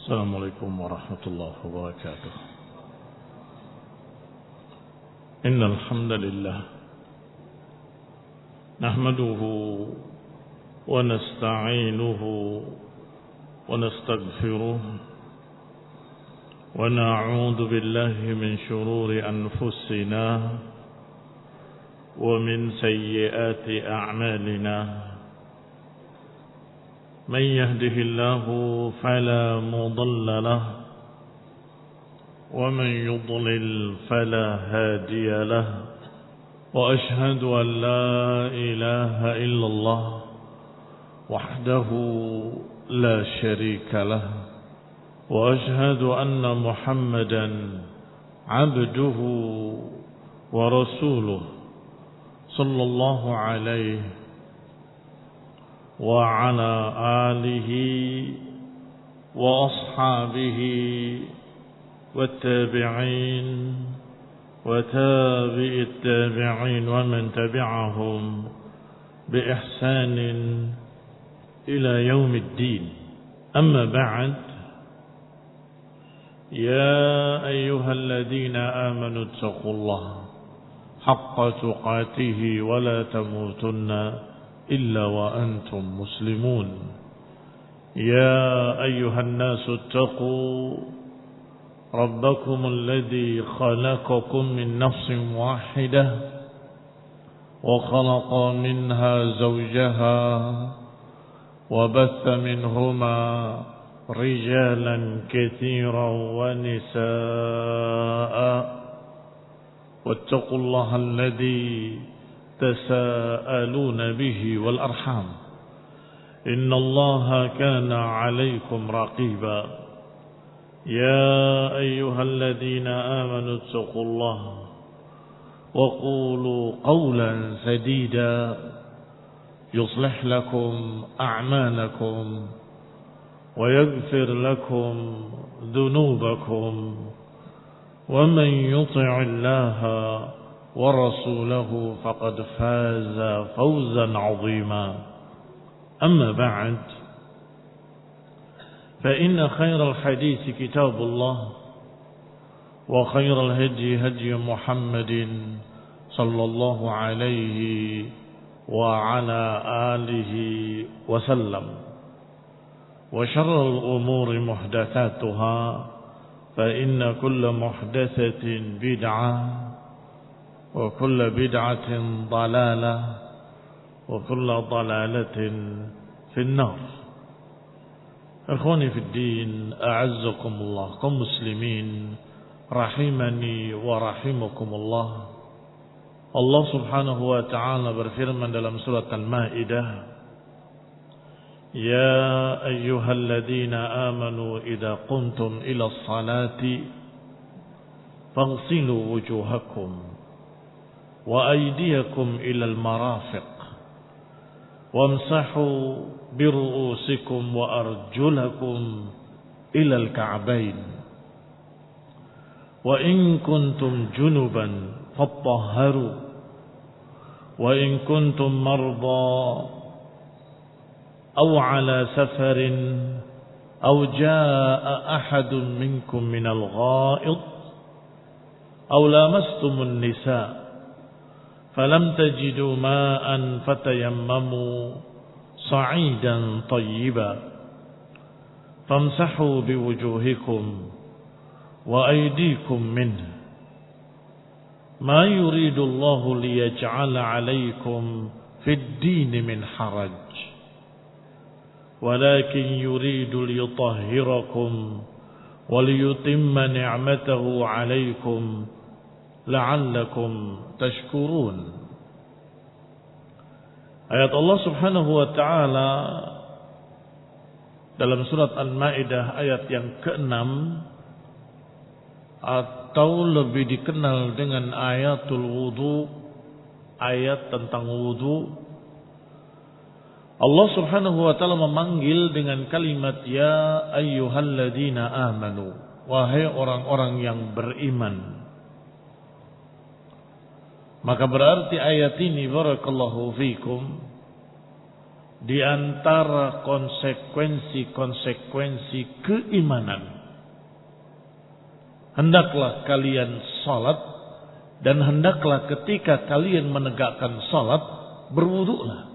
السلام عليكم ورحمة الله وبركاته. إن الحمد لله نحمده ونستعينه ونستغفره ونعوذ بالله من شرور أنفسنا ومن سيئات أعمالنا. من يهده الله فلا مضل له ومن يضلل فلا هادي له، وأشهد أن لا إله إلا الله وحده لا شريك له، وأشهد أن محمدا عبده ورسوله صلى الله عليه وعلى آله وأصحابه والتابعين وتابع التابعين ومن تبعهم بإحسان إلى يوم الدين. أما بعد، يا أيها الذين آمنوا اتقوا الله حق تقاته ولا تموتن إلا وأنتم مسلمون. يا أيها الناس اتقوا ربكم الذي خلقكم من نفس واحدة وخلق منها زوجها وبث منهما رجالا كثيرا ونساء، واتقوا الله الذي تساءلون به والأرحام إن الله كان عليكم رقيبا. يا أيها الذين آمنوا اتقوا الله وقولوا قولا سديدا يصلح لكم أعمالكم ويغفر لكم ذنوبكم، ومن يطع الله ورسوله فقد فاز فوزا عظيما. أما بعد، فإن خير الحديث كتاب الله، وخير الهدي هدي محمد صلى الله عليه وعلى آله وسلم، وشر الأمور محدثاتها، فإن كل محدثة بدعة وكل بدعة ضلالة وكل ضلالة في النار. Ikhwani fid din, a'azzakumullah, kaum muslimin rahimani wa rahimakumullah. Allah Subhanahu wa ta'ala berfirman dalam surat Al-Maidah, ya ayyuhalladzina amanu idza qumtum ila ssalati faghsilu wujuhakum wa aydiyakum ila al-marafiq wamsahu biru'usikum wa arjulakum ila al-ka'bayn wa in kuntum junuban fattahharu wa in kuntum marda aw ala safarin aw jaa'a ahadun minkum minal gha'id aw lamastumun nisa' فلم تجدوا ماء فتيمموا صعيدا طيبا فامسحوا بوجوهكم وأيديكم منه ما يريد الله ليجعل عليكم في الدين من حرج ولكن يريد ليطهركم وليتم نعمته عليكم la'allakum tashkurun. Ayat Allah Subhanahu wa ta'ala dalam surat Al-Maidah ayat yang ke-6, atau lebih dikenal dengan ayatul wudu, ayat tentang wudu. Allah Subhanahu wa ta'ala memanggil dengan kalimat ya ayyuhalladzina amanu, wahai orang-orang yang beriman. Maka berarti ayat ini barakallahu fikum di antara konsekuensi-konsekuensi keimanan. Hendaklah kalian salat dan hendaklah ketika kalian menegakkan salat berwudulah,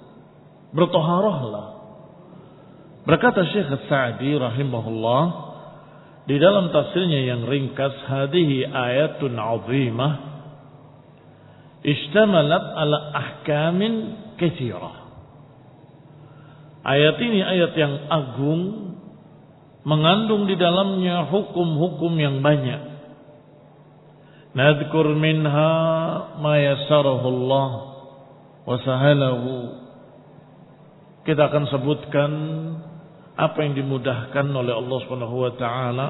bertoharahlah. Berkata Syekh As-Sa'di rahimahullah di dalam tafsirnya yang ringkas, hadhihi ayatun 'azimah ishtamalat ala ahkamin katsirah. Ayat ini ayat yang agung, mengandung di dalamnya hukum-hukum yang banyak. Nadhkur minha ma yassarahu Allah wa sahalahu. Kita akan sebutkan apa yang dimudahkan oleh Allah Subhanahu wa taala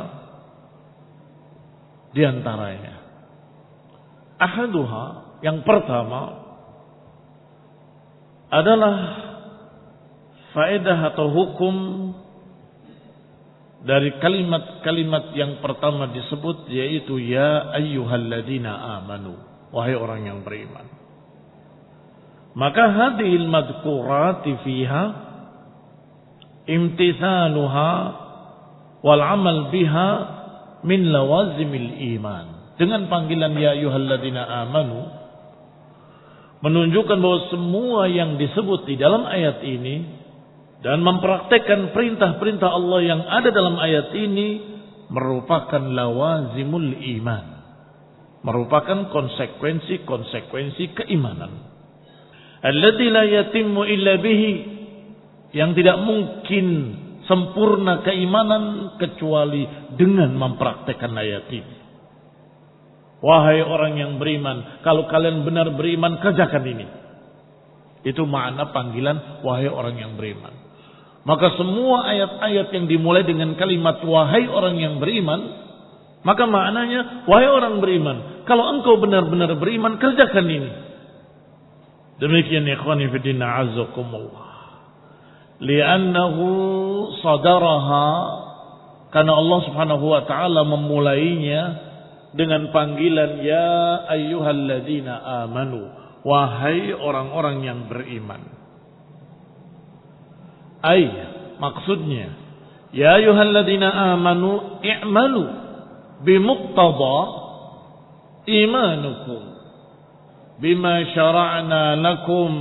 di antaranya. Ahaduha, yang pertama adalah faedah atau hukum dari kalimat-kalimat yang pertama disebut, yaitu ya ayyuhalladzina amanu, wahai orang yang beriman. Maka hadhil madhkurati fiha imtithaluha wal amal biha min lawazimil iman. Dengan panggilan ya ayyuhalladzina amanu menunjukkan bahwa semua yang disebut di dalam ayat ini dan mempraktekkan perintah-perintah Allah yang ada dalam ayat ini merupakan lawazimul iman, merupakan konsekuensi-konsekuensi keimanan. Alladzi la yatimmu illa bihi, yang tidak mungkin sempurna keimanan kecuali dengan mempraktekkan ayat ini. Wahai orang yang beriman, kalau kalian benar beriman, kerjakan ini. Itu makna panggilan wahai orang yang beriman. Maka semua ayat-ayat yang dimulai dengan kalimat wahai orang yang beriman, maka maknanya wahai orang beriman, kalau engkau benar-benar beriman, kerjakan ini. Demikian ikhwani fiddin a'azzakumullah. Li'annahu sadaraha, karena Allah Subhanahu wa taala memulainya dengan panggilan ya ayyuhalladzina amanu, wahai orang-orang yang beriman. Maksudnya ya ayyuhalladzina amanu i'malu bimuqtada imanukum bima syara'na lakum,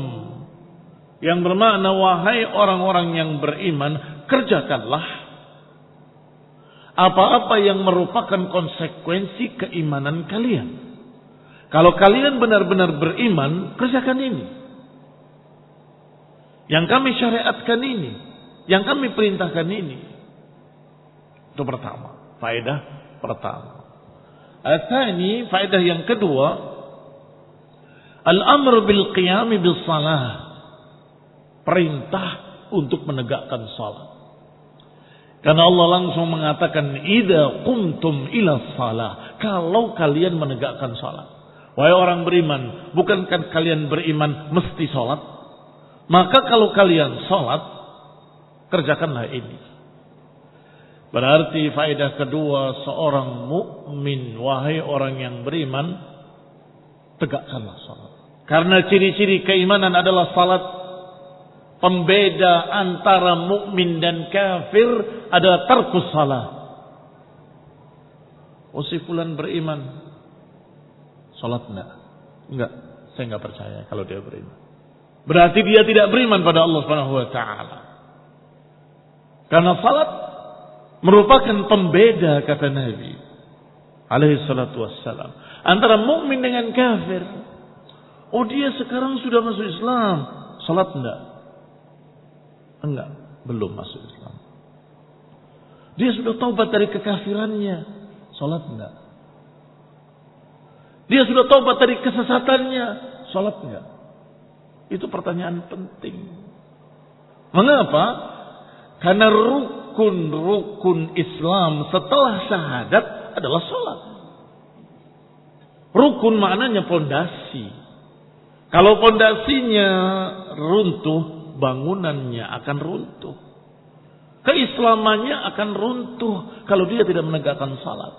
yang bermakna wahai orang-orang yang beriman, kerjakanlah apa-apa yang merupakan konsekuensi keimanan kalian. Kalau kalian benar-benar beriman, kerjakan ini. Yang kami syariatkan ini, yang kami perintahkan ini. Itu pertama, faedah pertama. Atsani, faedah yang kedua, al-amr bil qiyam bis salah, perintah untuk menegakkan salat. Karena Allah langsung mengatakan idza qumtum ila shalah, kalau kalian menegakkan salat. Wahai orang beriman, bukankah kalian beriman mesti salat? Maka kalau kalian salat, kerjakanlah ini. Berarti faedah kedua, seorang mukmin, wahai orang yang beriman, tegakkanlah salat. Karena ciri-ciri keimanan adalah salat. Pembeda antara mukmin dan kafir adalah tarkus salat. Oh, si fulan beriman, salat enggak, saya enggak percaya kalau dia beriman. Berarti dia tidak beriman pada Allah Subhanahu wa taala. Karena salat merupakan pembeda, kata Nabi alaihi salatu wassalam, antara mukmin dengan kafir. Oh, dia sekarang sudah masuk Islam, salat enggak, belum masuk Islam. Dia sudah taubat dari kekafirannya, salat enggak. Dia sudah taubat dari kesesatannya, salat enggak. Itu pertanyaan penting. Mengapa? Karena rukun Islam setelah syahadat adalah salat. Rukun maknanya pondasi. Kalau pondasinya runtuh, bangunannya akan runtuh. Keislamannya akan runtuh kalau dia tidak menegakkan salat.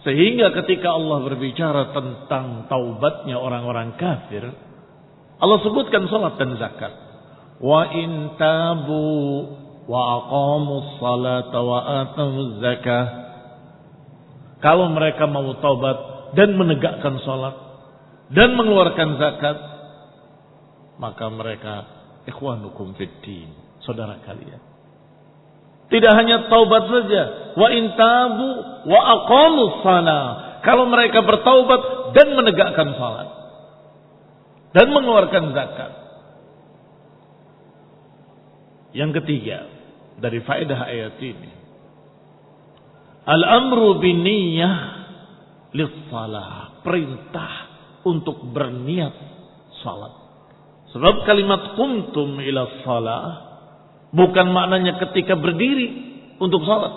Sehingga ketika Allah berbicara tentang taubatnya orang-orang kafir, Allah sebutkan salat dan zakat. wa in tabu wa aqamus salata wa atuz zakah. Kalau mereka mau taubat dan menegakkan salat dan mengeluarkan zakat, maka mereka ikhwanukum fiddin, saudara kalian. Tidak hanya taubat saja, wa in tabu wa aqamus salah. Kalau mereka bertaubat dan menegakkan salat dan mengeluarkan zakat. Yang ketiga dari faedah ayat ini, al-amru binniyah lis-shalah, perintah untuk berniat salat. Sebab kalimat qumtum ila shalah bukan maknanya ketika berdiri untuk salat.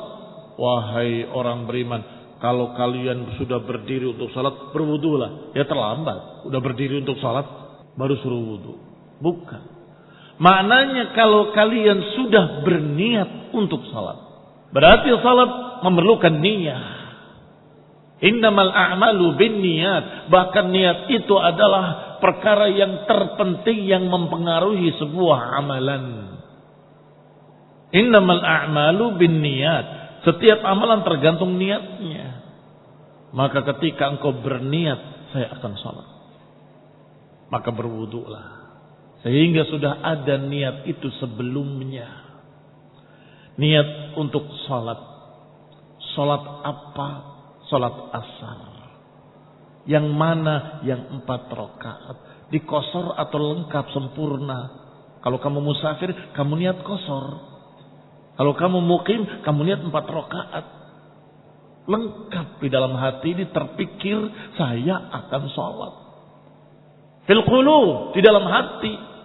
Wahai orang beriman, kalau kalian sudah berdiri untuk salat, berwudulah. Ya terlambat, udah berdiri untuk salat baru suruh wudu. Bukan. Maknanya kalau kalian sudah berniat untuk salat, berarti salat memerlukan niat. Innamal a'malu binniyat. Bahkan niat itu adalah perkara yang terpenting yang mempengaruhi sebuah amalan. Innamal a'malu binniyat. Setiap amalan tergantung niatnya. Maka ketika engkau berniat, saya akan salat, maka berwudulah. Sehingga sudah ada niat itu sebelumnya. Niat untuk salat. Salat apa? Salat asar. Yang mana? Yang 4 rakaat. Dikosor atau lengkap sempurna. Kalau kamu musafir, kamu niat kosor. Kalau kamu mukim, kamu niat 4 rakaat. Lengkap di dalam hati ini terpikir, saya akan salat. Fil qulub, di dalam hati.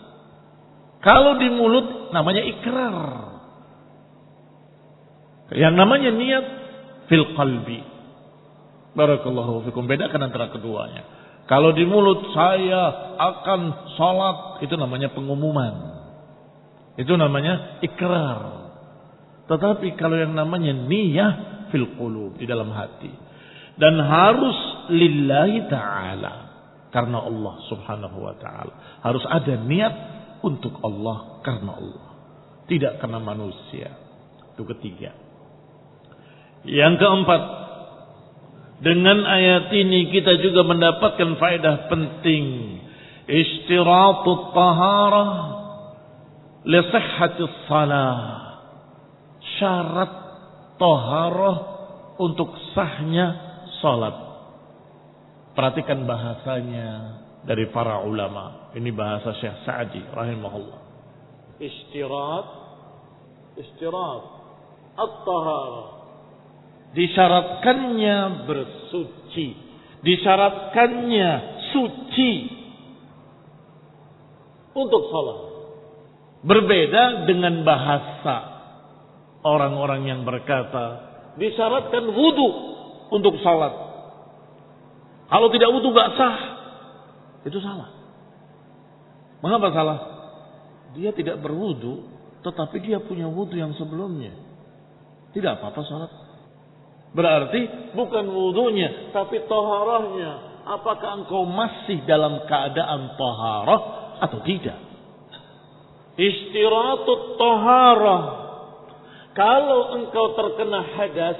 Kalau di mulut namanya ikrar. Yang namanya niat fil qalbi. Barakallahu fikum. Bedakan antara keduanya. Kalau di mulut saya akan salat, itu namanya pengumuman. Itu namanya ikrar. Tetapi kalau yang namanya niyah fil qulub, di dalam hati. Dan harus lillahi ta'ala. Karena Allah subhanahu wa ta'ala. Harus ada niat untuk Allah, karena Allah. Tidak karena manusia. Itu ketiga. Yang keempat, dengan ayat ini kita juga mendapatkan faedah penting. Ishtiratut taharah li sihhatis salah. Syarat taharah untuk sahnya salat. Perhatikan bahasanya dari para ulama. Ini bahasa Syekh Sa'di rahimahullah. Ishtirat at-taharah. Disyaratkannya bersuci. Disyaratkannya suci untuk salat. Berbeda dengan bahasa orang-orang yang berkata disyaratkan wudu untuk salat. Kalau tidak wudu gak sah. Itu salah. Mengapa salah? Dia tidak berwudu, tetapi dia punya wudu yang sebelumnya. Tidak apa-apa salat. Berarti bukan wudunya, tapi taharahnya. Apakah engkau masih dalam keadaan taharah atau tidak? Ishtiratut taharah. Kalau engkau terkena hadas.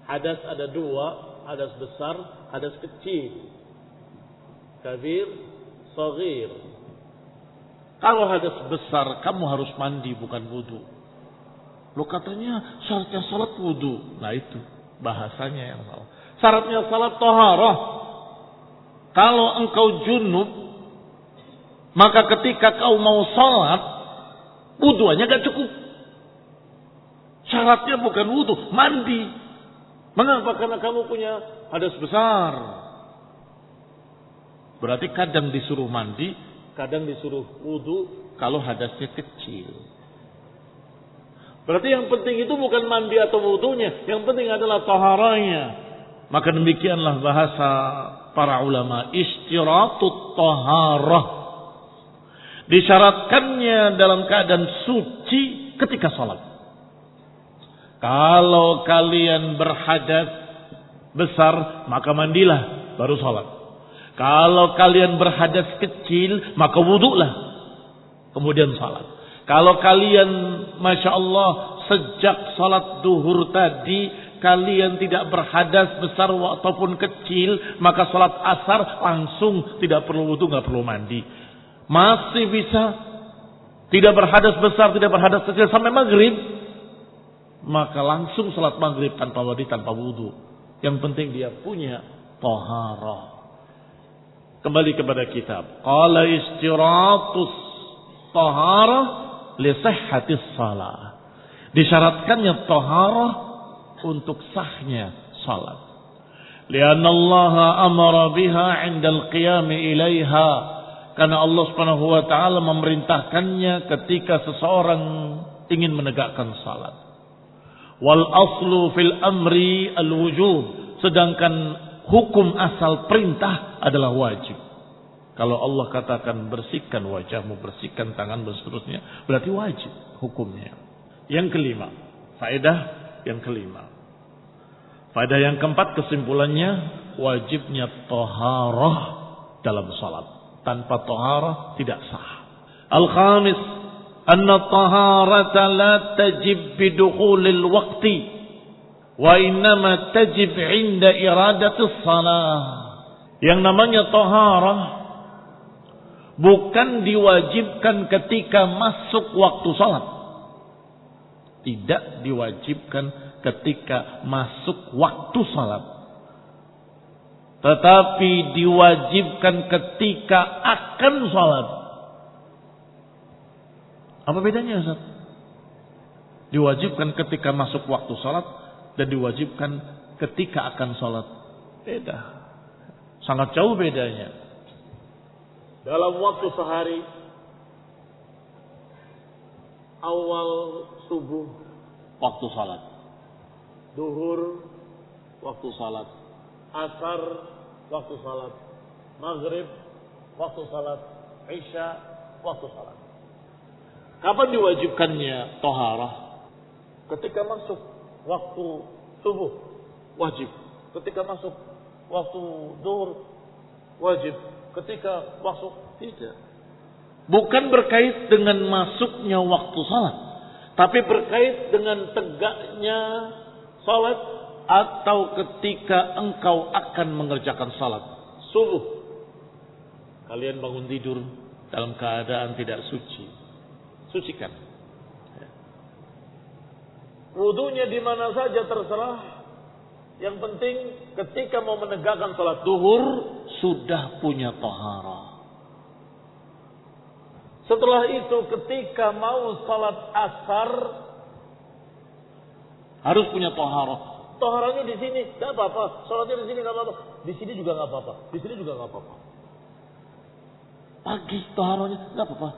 Hadas ada 2, hadas besar, hadas kecil. Kabir, saghir. Kalau hadas besar, kamu harus mandi bukan wudu. Lo katanya syaratnya salat wudu. Nah itu bahasanya yang salah. Syaratnya salat taharah. Kalau engkau junub, maka ketika kau mau salat, wuduannya gak cukup. Syaratnya bukan wudu, mandi. Mengapa? Karena kamu punya hadas besar. Berarti kadang disuruh mandi, kadang disuruh wudu kalau hadasnya kecil. Berarti yang penting itu bukan mandi atau wudunya, yang penting adalah taharahnya. Maka demikianlah bahasa para ulama, ishtiratut taharah. Disyaratkannya dalam keadaan suci ketika salat. Kalau kalian berhadas besar, maka mandilah baru salat. Kalau kalian berhadas kecil, maka wudulah. kemudian salat. Kalau kalian, Masya Allah, sejak salat duhur tadi, kalian tidak berhadas besar ataupun kecil, maka salat asar langsung tidak perlu wudu, nggak perlu mandi. Masih bisa tidak berhadas besar, tidak berhadas kecil sampai maghrib, maka langsung salat maghrib tanpa wadi, tanpa wudu. Yang penting dia punya taharah. Kembali kepada kitab. Qala istiratus taharah li sihhatis salah. Disyaratkannya taharah untuk sahnya salat. Lianna Allah amara biha 'inda al-qiyam ilaiha. Karena Allah Subhanahu wa taala memerintahkannya ketika seseorang ingin menegakkan salat. Wal aslu fil amri al-wujub. Sedangkan hukum asal perintah adalah wajib. Kalau Allah katakan bersihkan wajahmu, bersihkan tangan dan seterusnya, berarti wajib hukumnya. Yang kelima, faedah yang kelima. Faedah yang keempat, kesimpulannya wajibnya taharah dalam salat. Tanpa taharah tidak sah. Al-khamis, anna taharata la tajib bidukhulil waqti wa innama tajib 'inda iradatis salah. Yang namanya taharah bukan diwajibkan ketika masuk waktu salat. Tidak diwajibkan ketika masuk waktu salat. Tetapi diwajibkan ketika akan salat. Apa bedanya, Ustaz? Diwajibkan ketika masuk waktu salat dan diwajibkan ketika akan salat. Beda. Sangat jauh bedanya. Dalam waktu sehari, awal subuh waktu salat, duhur waktu salat, asar waktu salat, maghrib waktu salat, isya waktu salat. Kapan diwajibkannya taharah? Ketika masuk waktu subuh wajib, ketika masuk waktu duhur wajib, ketika masuk tidak. Bukan berkait dengan masuknya waktu salat, tapi berkait dengan tegaknya salat atau ketika engkau akan mengerjakan salat. Subuh, kalian bangun tidur dalam keadaan tidak suci, sucikan. Wudunya di mana saja terserah. Yang penting ketika mau menegakkan salat duhur sudah punya taharah. Setelah itu ketika mau salat asar harus punya taharah. Taharahnya di sini enggak apa-apa, salatnya di sini enggak apa-apa, di sini juga enggak apa-apa, di sini juga enggak apa-apa. Pagi taharahnya enggak apa-apa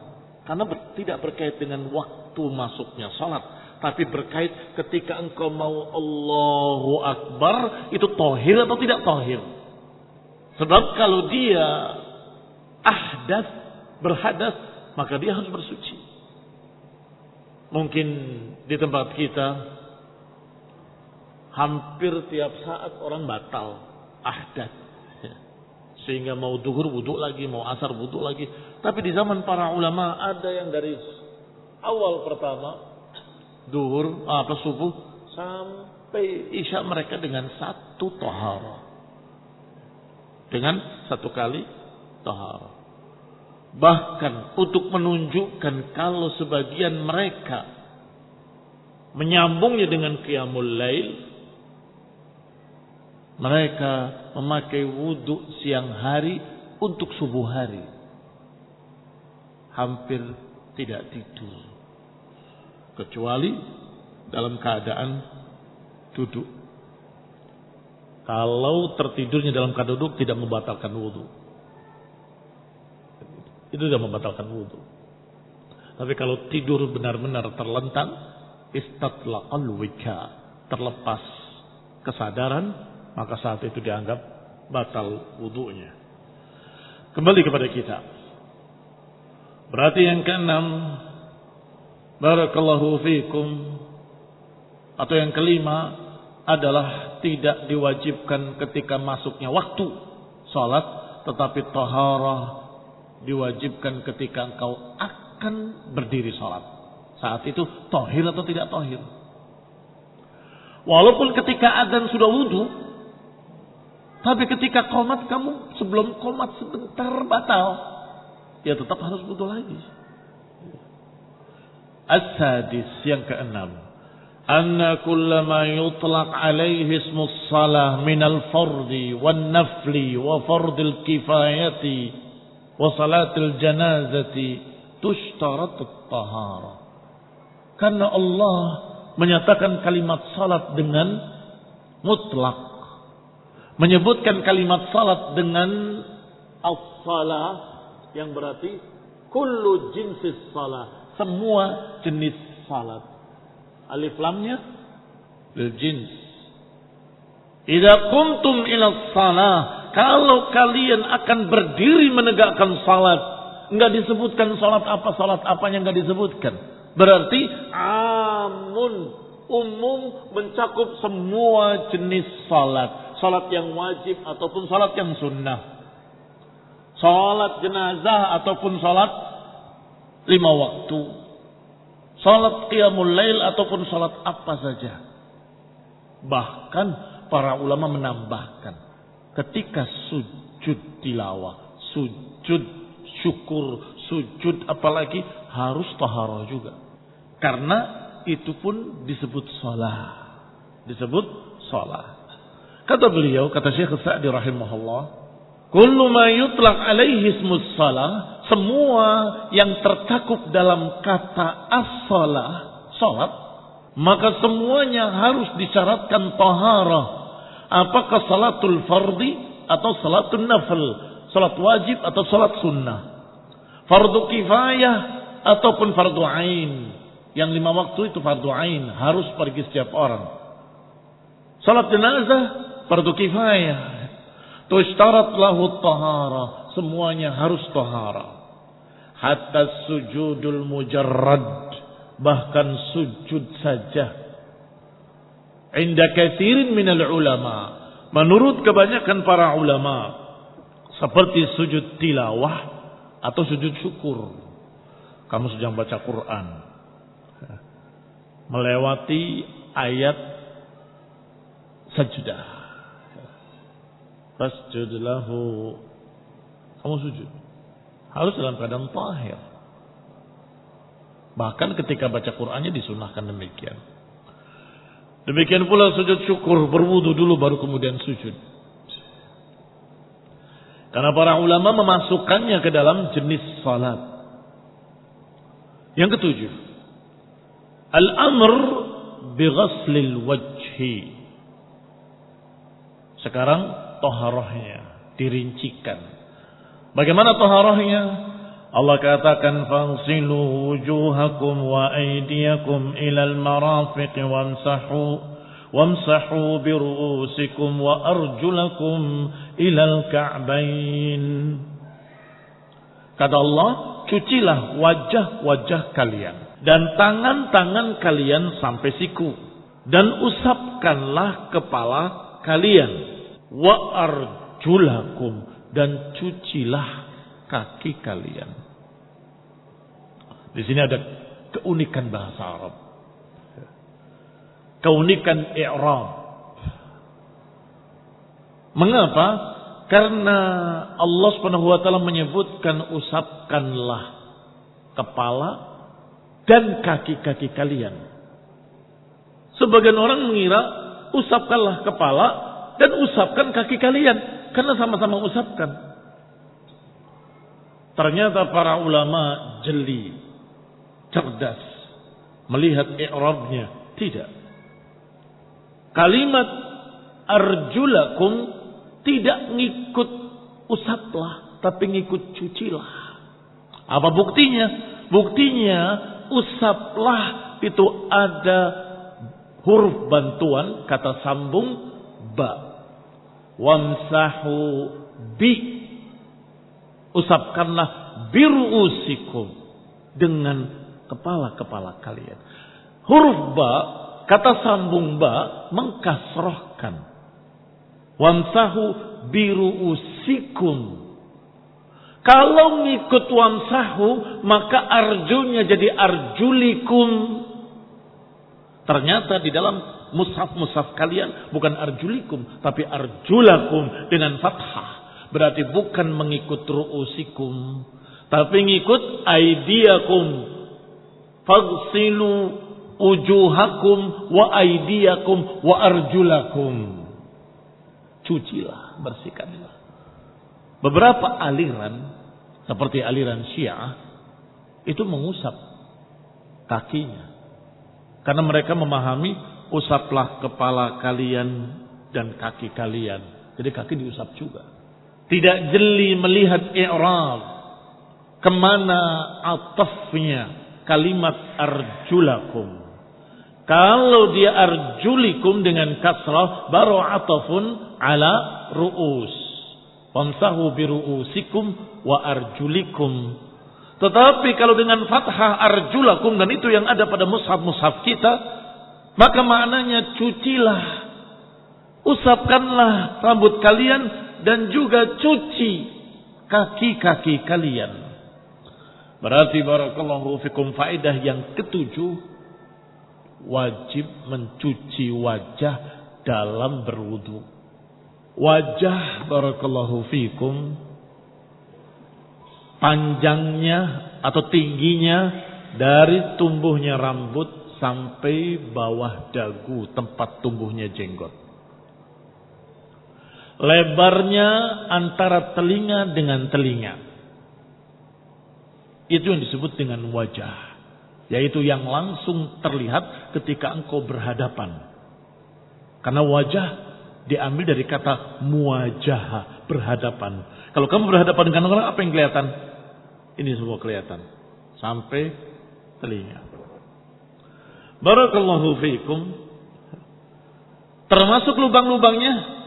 karena tidak berkait dengan waktu masuknya salat, tapi berkait ketika engkau mau Allahu Akbar, itu tohir atau tidak tohir. Sebab kalau dia ahdas, berhadas, maka dia harus bersuci. Mungkin di tempat kita hampir tiap saat orang batal ahdas, sehingga mau duhur wudu lagi, mau asar wudu lagi. Tapi di zaman para ulama ada yang dari awal pertama duhur subuh sampai isya mereka dengan satu taharah, dengan satu kali taharah. Bahkan untuk menunjukkan kalau sebagian mereka menyambungnya dengan qiyamul lail, mereka memakai wudu siang hari untuk subuh hari. Hampir tidak tidur, kecuali dalam keadaan duduk. Kalau tertidurnya dalam keadaan duduk tidak membatalkan wudu. Itu sudah membatalkan wudu. Tapi kalau tidur benar-benar terlentang, istatlaqal wika, terlepas kesadaran, maka saat itu dianggap batal wudunya. Kembali kepada kita. Berarti yang keenam, barakallahu fikum, atau yang kelima adalah tidak diwajibkan ketika masuknya waktu salat, tetapi taharah diwajibkan ketika engkau akan berdiri sholat. Saat itu tohir atau tidak tohir. Walaupun ketika adzan sudah wudu, tapi ketika qomat kamu sebelum qomat sebentar batal, ya tetap harus wudu lagi. As-sadis, yang keenam, anna kullama yutlaq alaihi ismus salah minal fardi wan nafli wa fardil kifayati wa salatil janazati tushtarat at-taharah. Karena Allah menyatakan kalimat salat dengan mutlak, menyebutkan kalimat salat dengan as-salah, yang berarti kullu jinsis salah, semua jenis salat. Alif lamnya lil jins. Idza qumtum ila shalah, kalau kalian akan berdiri menegakkan salat, enggak disebutkan salat apa yang enggak disebutkan. Berarti amun, umum, mencakup semua jenis salat. Salat yang wajib ataupun salat yang sunnah. Salat jenazah ataupun salat 5 waktu. Salat qiyamul lail ataupun salat apa saja. Bahkan para ulama menambahkan, ketika sujud tilawah, sujud syukur, sujud apalagi harus taharah juga. Karena itu pun disebut salat. Disebut salat. Kata beliau, kata Syekh Sa'di rahimahullah, kullu ma yutlaq alaihi ismus salah, semua yang tercakup dalam kata as-salah, salat, maka semuanya harus disyaratkan taharah. Apakah salatul fardi atau salatul nafl, salat wajib atau salat sunnah, fardu kifayah ataupun fardu ain. Yang 5 waktu itu fardu ain, harus pergi setiap orang. Salat jenazah fardu kifayah, tushtarat lahu tahara, semuanya harus tahara. Hatta sujudul mujarrad, bahkan sujud saja. Inda katsirin minal ulama, menurut kebanyakan para ulama, seperti sujud tilawah atau sujud syukur. Kamu sedang baca Quran, melewati ayat sajdah, fasjud lahu, kamu sujud, harus dalam keadaan tahir. Bahkan ketika baca Qur'annya disunahkan demikian. Demikian pula sujud syukur, berwudu dulu baru kemudian sujud. Karena para ulama memasukkannya ke dalam jenis salat. Yang ketujuh, al-amr bi ghaslil wajhi. Sekarang taharahnya dirincikan. Bagaimana taharahnya? Allah katakan fansilu wujuhakum wa aydiyakum ilal marafiq wamsahu bi ru'usikum wa arjulakum ilal ka'bain. Kata Allah, cucilah wajah-wajah kalian dan tangan-tangan kalian sampai siku, dan usapkanlah kepala kalian, wa arjulakum, dan cucilah kaki kalian. Di sini ada keunikan bahasa Arab, keunikan i'rab. Mengapa? Karena Allah Subhanahu wa taala menyebutkan usapkanlah kepala dan kaki-kaki kalian. Sebagian orang mengira usapkanlah kepala dan usapkan kaki kalian, karena sama-sama usapkan. Ternyata para ulama jeli, cerdas, melihat i'rabnya. Tidak. Kalimat arjulakum tidak ngikut usaplah, tapi ngikut cucilah. Apa buktinya? Buktinya usaplah itu ada huruf bantuan, kata sambung ba. Wamsahu bi, usapkanlah biru'usikum, dengan kepala-kepala kalian. Huruf ba, kata sambung ba, mengkasrohkan. Wamsahu biru'usikum. Kalau ngikut wamsahu, maka arjunya jadi arjulikum. Ternyata di dalam mushaf kalian bukan arjulikum, tapi arjulakum dengan fathah. Berarti bukan mengikut ru'usikum, tapi ngikut aidiakum. Faghsilu ujuhakum wa aidiakum wa arjulakum. Cucilah, bersihkanlah. Beberapa aliran seperti aliran Syiah itu mengusap kakinya. Karena mereka memahami usaplah kepala kalian dan kaki kalian. Jadi kaki diusap juga. Tidak jeli melihat i'rab. Kemana atafnya kalimat arjulakum. Kalau dia arjulikum dengan kasrah, baru atafun ala ru'us. Wamsahu biru'usikum wa arjulikum. Tetapi kalau dengan fathah arjulakum, dan itu yang ada pada mushaf-mushaf kita, maka maknanya cucilah, usapkanlah rambut kalian dan juga cuci kaki-kaki kalian. Berarti barakallahu fikum, faedah yang ketujuh, wajib mencuci wajah dalam berwudu. Wajah barakallahu fikum, panjangnya atau tingginya dari tumbuhnya rambut sampai bawah dagu tempat tumbuhnya jenggot. Lebarnya antara telinga dengan telinga. Itu yang disebut dengan wajah. Yaitu yang langsung terlihat ketika engkau berhadapan. Karena wajah diambil dari kata muwajahah, berhadapan. Kalau kamu berhadapan dengan orang, apa yang kelihatan? Ini semua kelihatan. Sampai telinga. Barakallahu fiikum. Termasuk lubang-lubangnya.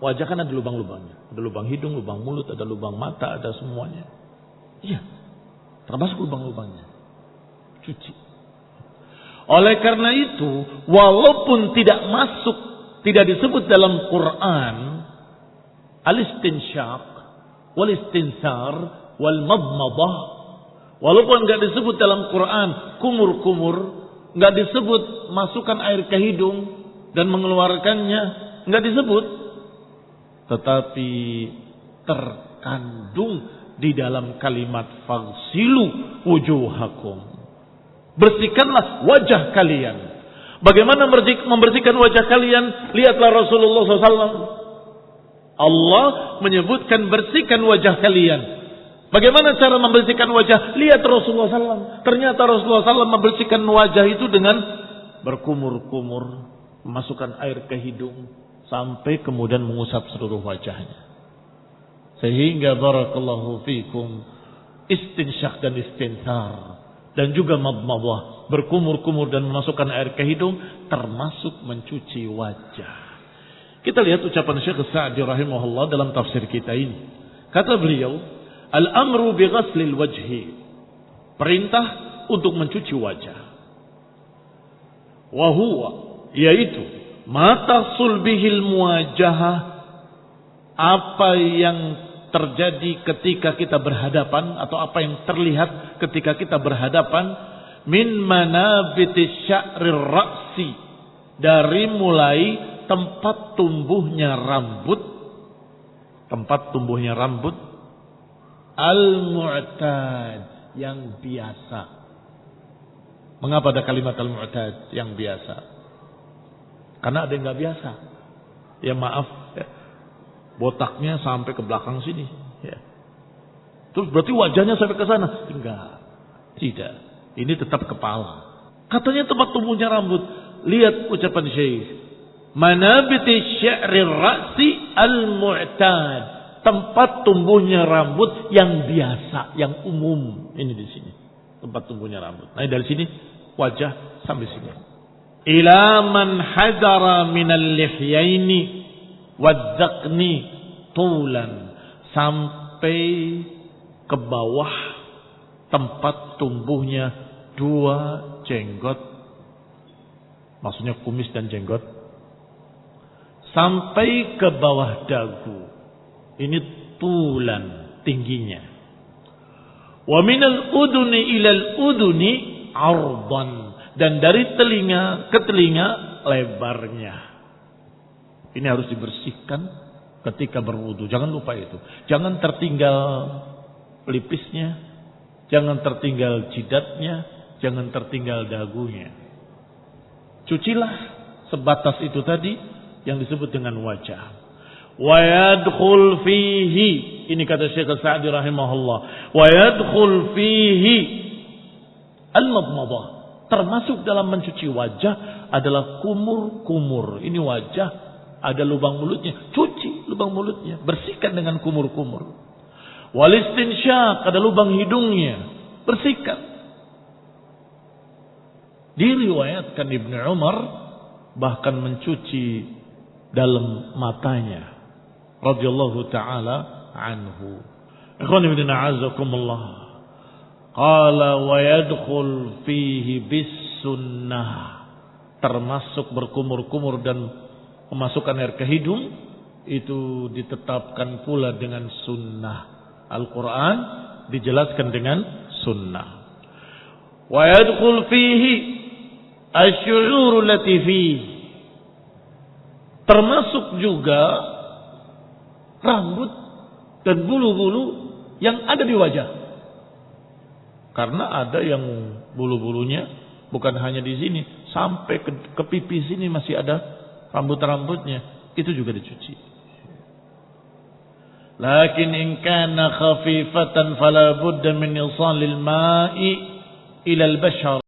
Wajah kan ada lubang-lubangnya. Ada lubang hidung, lubang mulut, ada lubang mata, ada semuanya. Iya. Termasuk lubang-lubangnya. Cuci. Oleh karena itu, walaupun tidak masuk, tidak disebut dalam Quran, al-istinsyaq, wal-istinsar, wal-madmadah, walaupun enggak disebut dalam Quran kumur-kumur, enggak disebut masukkan air ke hidung dan mengeluarkannya, enggak disebut, tetapi terkandung di dalam kalimat faghsilu wujuhakum. Bersihkanlah wajah kalian. Bagaimana membersihkan wajah kalian? Lihatlah Rasulullah SAW. Allah menyebutkan bersihkan wajah kalian. Bagaimana cara membersihkan wajah? Lihat Rasulullah SAW. Ternyata Rasulullah SAW membersihkan wajah itu dengan berkumur-kumur, memasukkan air ke hidung, sampai kemudian mengusap seluruh wajahnya. Sehingga barakallahu fikum, istinsyak dan istinsar, dan juga madmadah, berkumur-kumur dan memasukkan air ke hidung, termasuk mencuci wajah. Kita lihat ucapan Syekh Sa'di rahimahullah dalam tafsir kita ini. Kata beliau, al-amru bi ghaslil wajhi, perintah untuk mencuci wajah. Wa huwa, yaitu ma tahsul bihil muwajahah, apa yang terjadi ketika kita berhadapan, atau apa yang terlihat ketika kita berhadapan, min manabiti sya'rir ra'si, dari mulai tempat tumbuhnya rambut, al-mu'tad, yang biasa. Mengapa ada kalimat al-mu'tad, yang biasa? Karena ada yang nggak biasa. Ya maaf, ya, botaknya sampai ke belakang sini. Ya. Terus berarti wajahnya sampai ke sana? Enggak, tidak. Ini tetap kepala. Katanya tempat tumbuhnya rambut. Lihat ucapan Syekh. Manabiti sya'rir ra'si al-mu'tad, tempat tumbuhnya rambut yang biasa, yang umum. Ini di sini tempat tumbuhnya rambut. Nah dari sini wajah sampai sini. Ila man hadara minal lihyaini wadzaqni tulan, sampai ke bawah tempat tumbuhnya dua jenggot, maksudnya kumis dan jenggot, sampai ke bawah dagu. Ini tulan, tingginya. Wa minal uduni ilal uduni ardan, dan dari telinga ke telinga lebarnya. Ini harus dibersihkan ketika berwudu. Jangan lupa itu. Jangan tertinggal pelipisnya, jangan tertinggal jidatnya, jangan tertinggal dagunya. Cucilah sebatas itu tadi yang disebut dengan wajah. Wa yadkhul fihi, ini kata Syekh Sa'di rahimahullah, wa yadkhul fihi al-madmadah, termasuk dalam mencuci wajah adalah kumur-kumur. Ini wajah, ada lubang mulutnya, cuci lubang mulutnya, bersihkan dengan kumur-kumur. Wal istinsyaq, ada lubang hidungnya, bersihkan. Diriwayatkan Ibnu Umar bahkan mencuci dalam matanya radhiyallahu taala anhu. Ikhwan ibn a'azakumullah. Qala wa yadkhul fihi bis sunnah, termasuk berkumur-kumur dan memasukkan air ke hidung itu ditetapkan pula dengan sunnah. Al-Quran dijelaskan dengan sunnah. Wa yadkhul fihi asy-syu'ur allati fihi, termasuk juga rambut dan bulu-bulu yang ada di wajah. Karena ada yang bulu-bulunya bukan hanya di sini, sampai ke pipi sini masih ada rambut-rambutnya, itu juga dicuci. Lakin in kana khafifatan fala budda min isalil ma'i ila al-bashar,